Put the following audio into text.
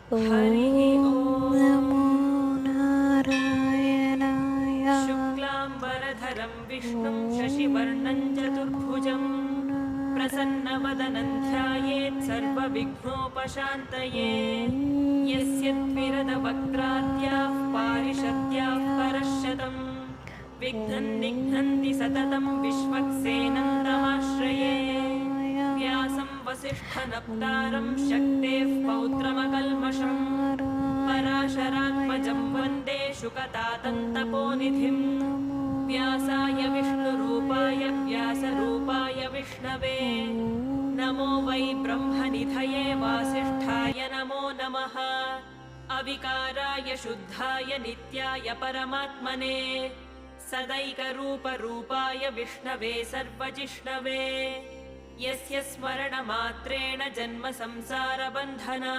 हरिः ॐ नमो नारायणाय। शुक्लाम्बरधरं विष्णुं शशिवर्णं चतुर्भुजं प्रसन्नवदनं ध्यायेत् सर्वविघ्नोपशान्तये। यस्य द्विरदवक्त्राद्याः पारिषद्याः परश्शतम् विघ्नं निघ्नन्ति सततं विश्वक्सेनं तमाश्रये। व्यासं वसिष्ठनप्तारं शक्तेः पौत्रमकल्मषम् पराशरात्मजं वन्दे शुकतातन्तपोनिधिम्। व्यासाय विष्णुरूपाय व्यासरूपाय विष्णवे नमो वै ब्रह्मनिधये वासिष्ठाय नमो नमः। अविकाराय शुद्धाय नित्याय परमात्मने सदैकरूपरूपाय विष्णवे सर्वजिष्णवे। यस्य स्मरणमात्रेण जन्म संसारबन्धनात्